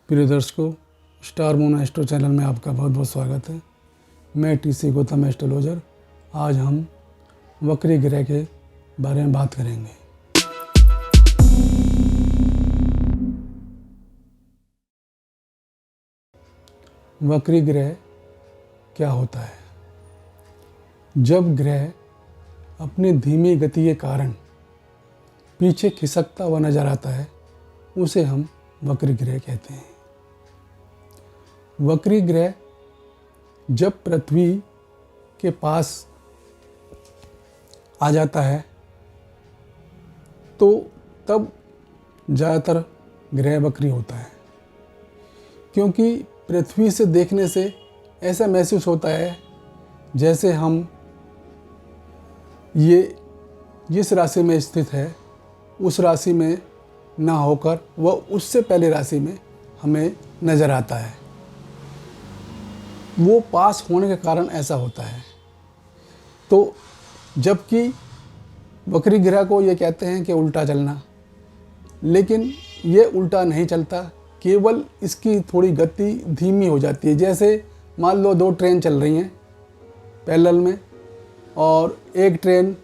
प्रिय दर्शकों, star moon astro channel में आपका बहुत बहुत स्वागत है। मैं टीसी गौतम एस्ट्रोलॉजर। आज हम वक्री ग्रह के बारे में बात करेंगे। वक्री ग्रह क्या होता है? जब ग्रह अपनी धीमी गति के कारण पीछे खिसकता हुआ नजर आता है, उसे हम वक्री ग्रह कहते हैं। वक्री ग्रह जब पृथ्वी के पास आ जाता है तो तब ज़्यादातर ग्रह वक्री होता है, क्योंकि पृथ्वी से देखने से ऐसा महसूस होता है जैसे हम ये जिस राशि में स्थित है उस राशि में ना होकर वह उससे पहले राशि में हमें नज़र आता है। वो पास होने के कारण ऐसा होता है। तो जबकि वक्री ग्रह को ये कहते हैं कि उल्टा चलना, लेकिन ये उल्टा नहीं चलता, केवल इसकी थोड़ी गति धीमी हो जाती है। जैसे मान लो दो ट्रेन चल रही हैं पैरेलल में, और एक ट्रेन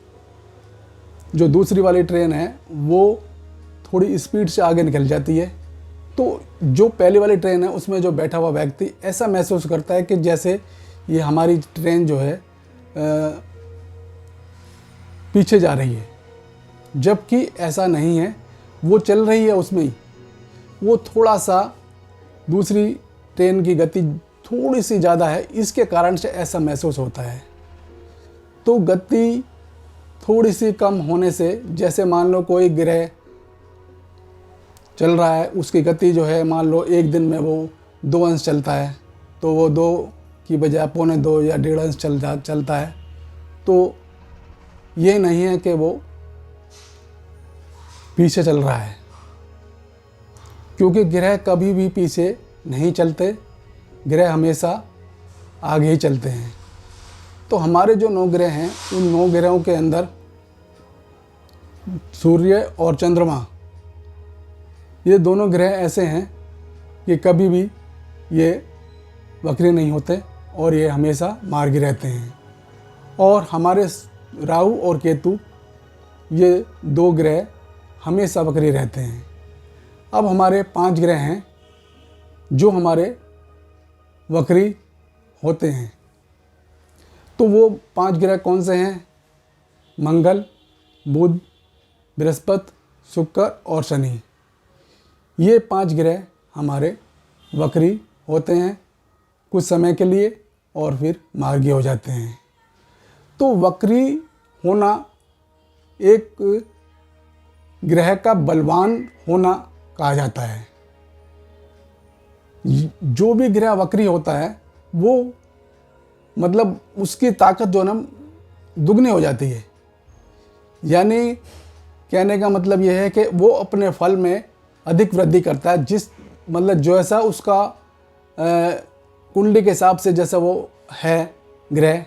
जो दूसरी वाली ट्रेन है वो थोड़ी स्पीड से आगे निकल जाती है, तो जो पहले वाली ट्रेन है उसमें जो बैठा हुआ व्यक्ति ऐसा महसूस करता है कि जैसे ये हमारी ट्रेन जो है पीछे जा रही है, जबकि ऐसा नहीं है। वो चल रही है उसमें ही, वो थोड़ा सा दूसरी ट्रेन की गति थोड़ी सी ज़्यादा है, इसके कारण से ऐसा महसूस होता है। तो गति थोड़ी सी कम होने से, जैसे मान लो कोई ग्रह चल रहा है, उसकी गति जो है मान लो एक दिन में वो 2 अंश चलता है, तो वो 2 की बजाय 2.25 या 1.5 अंश चलता है। तो ये नहीं है कि वो पीछे चल रहा है, क्योंकि ग्रह कभी भी पीछे नहीं चलते, ग्रह हमेशा आगे ही चलते हैं। तो हमारे जो 9 ग्रह हैं, उन 9 ग्रहों के अंदर सूर्य और चंद्रमा, ये दोनों ग्रह ऐसे हैं कि कभी भी ये वक्री नहीं होते और ये हमेशा मार्गी रहते हैं। और हमारे राहु और केतु, ये 2 ग्रह हमेशा वक्री रहते हैं। अब हमारे 5 ग्रह हैं जो हमारे वक्री होते हैं। तो वो 5 ग्रह कौन से हैं? मंगल, बुध, बृहस्पति, शुक्र और शनि। ये 5 ग्रह हमारे वक्री होते हैं कुछ समय के लिए और फिर मार्गी हो जाते हैं। तो वक्री होना एक ग्रह का बलवान होना कहा जाता है। जो भी ग्रह वक्री होता है वो मतलब उसकी ताकत जो ना दुगनी हो जाती है। यानी कहने का मतलब यह है कि वो अपने फल में अधिक वृद्धि करता है। जिस मतलब जो ऐसा उसका कुंडली के हिसाब से जैसा वो है, ग्रह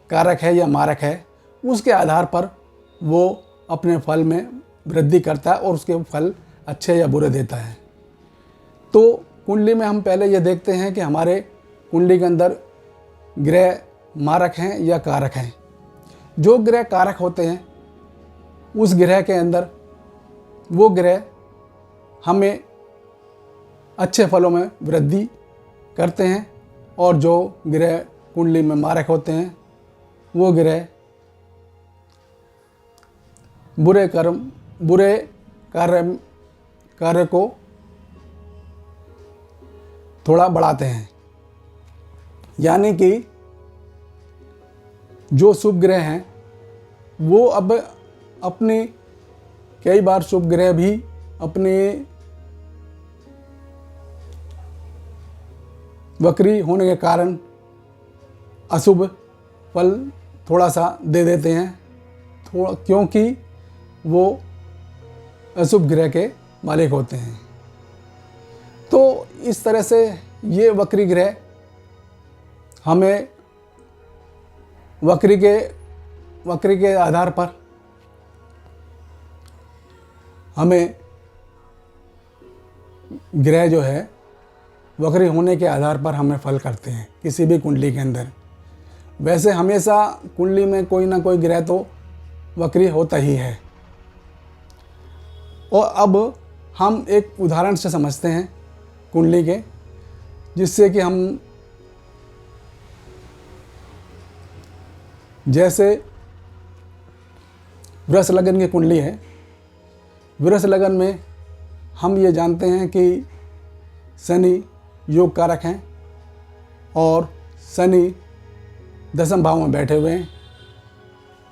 कारक है या मारक है, उसके आधार पर वो अपने फल में वृद्धि करता है और उसके फल अच्छे या बुरे देता है। तो कुंडली में हम पहले ये देखते हैं कि हमारे कुंडली के अंदर ग्रह मारक हैं या कारक हैं। जो ग्रह कारक होते हैं उस ग्रह के अंदर वो ग्रह हमें अच्छे फलों में वृद्धि करते हैं, और जो ग्रह कुंडली में मारक होते हैं वो ग्रह बुरे कार्य को थोड़ा बढ़ाते हैं। यानी कि जो शुभ ग्रह हैं वो अब अपने कई बार शुभ ग्रह भी अपने वक्री होने के कारण अशुभ फल थोड़ा सा दे देते हैं, क्योंकि वो अशुभ ग्रह के मालिक होते हैं। तो इस तरह से ये वक्री ग्रह हमें वक्री के आधार पर हमें ग्रह जो है वक्री होने के आधार पर हमें फल करते हैं किसी भी कुंडली के अंदर। वैसे हमेशा कुंडली में कोई ना कोई ग्रह तो वक्री होता ही है। और अब हम एक उदाहरण से समझते हैं कुंडली के, जिससे कि हम, जैसे वृष लगन की कुंडली है। वृष लगन में हम ये जानते हैं कि शनि योग कारक हैं और शनि दशम भाव में बैठे हुए हैं।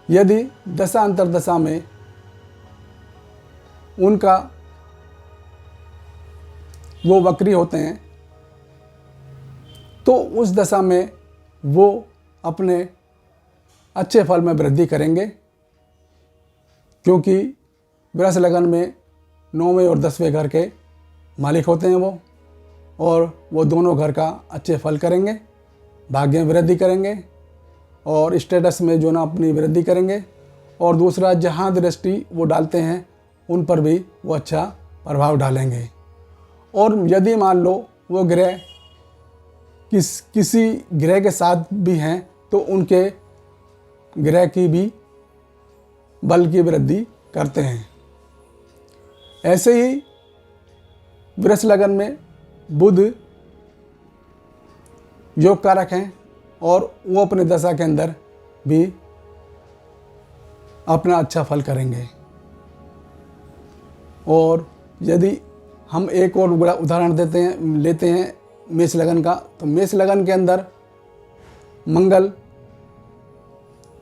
यदि दशा अंतर्दशा में उनका वो वक्री होते हैं तो उस दशा में वो अपने अच्छे फल में वृद्धि करेंगे, क्योंकि वृष लगन में 9वें और 10वें घर के मालिक होते हैं वो, और वो दोनों घर का अच्छे फल करेंगे, भाग्य में वृद्धि करेंगे और स्टेटस में जो ना अपनी वृद्धि करेंगे। और दूसरा, जहाँ दृष्टि वो डालते हैं उन पर भी वो अच्छा प्रभाव डालेंगे। और यदि मान लो वो ग्रह किसी ग्रह के साथ भी हैं तो उनके ग्रह की भी बल की वृद्धि करते हैं। ऐसे ही वृष लगन में बुध योग कारक हैं और वो अपने दशा के अंदर भी अपना अच्छा फल करेंगे। और यदि हम एक और बड़ा उदाहरण लेते हैं मेष लगन का, तो मेष लगन के अंदर मंगल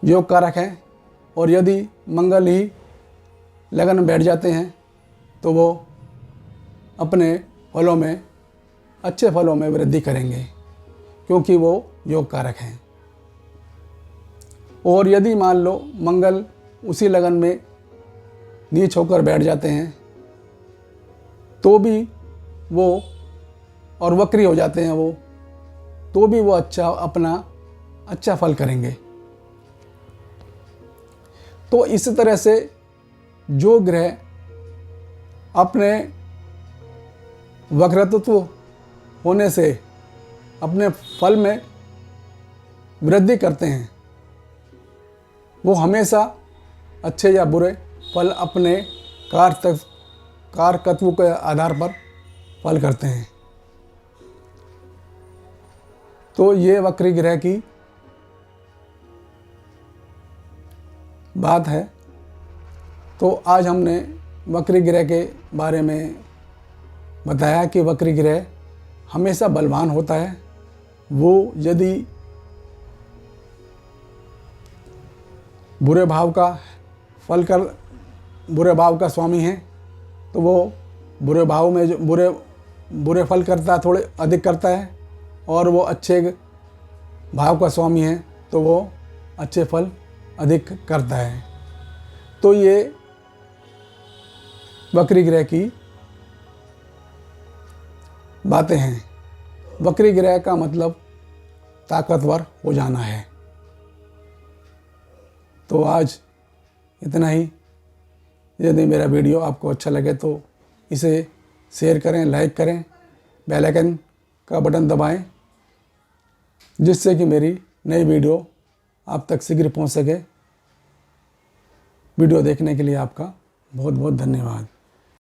योग कारक है, और यदि मंगल ही लगन में बैठ जाते हैं तो वो अपने फलों में, अच्छे फलों में वृद्धि करेंगे, क्योंकि वो योग कारक हैं। और यदि मान लो मंगल उसी लगन में नीच होकर बैठ जाते हैं तो भी वो, और वक्री हो जाते हैं वो, तो भी वो अपना अच्छा फल करेंगे। तो इस तरह से जो ग्रह अपने वक्रत्व होने से अपने फल में वृद्धि करते हैं, वो हमेशा अच्छे या बुरे फल अपने कारकत्व के आधार पर फल करते हैं। तो ये वक्री ग्रह की बात है। तो आज हमने वक्री ग्रह के बारे में बताया कि वक्री ग्रह हमेशा बलवान होता है। वो यदि बुरे भाव का बुरे भाव का स्वामी है तो वो बुरे भाव में जो बुरे फल करता है, थोड़े अधिक करता है, और वो अच्छे भाव का स्वामी है तो वो अच्छे फल अधिक करता है। तो ये वक्री ग्रह की बातें हैं। वक्री ग्रह का मतलब ताकतवर हो जाना है। तो आज इतना ही। यदि मेरा वीडियो आपको अच्छा लगे तो इसे शेयर करें, लाइक करें, बेल आइकन का बटन दबाएं, जिससे कि मेरी नई वीडियो आप तक शीघ्र पहुंच सके। वीडियो देखने के लिए आपका बहुत बहुत धन्यवाद।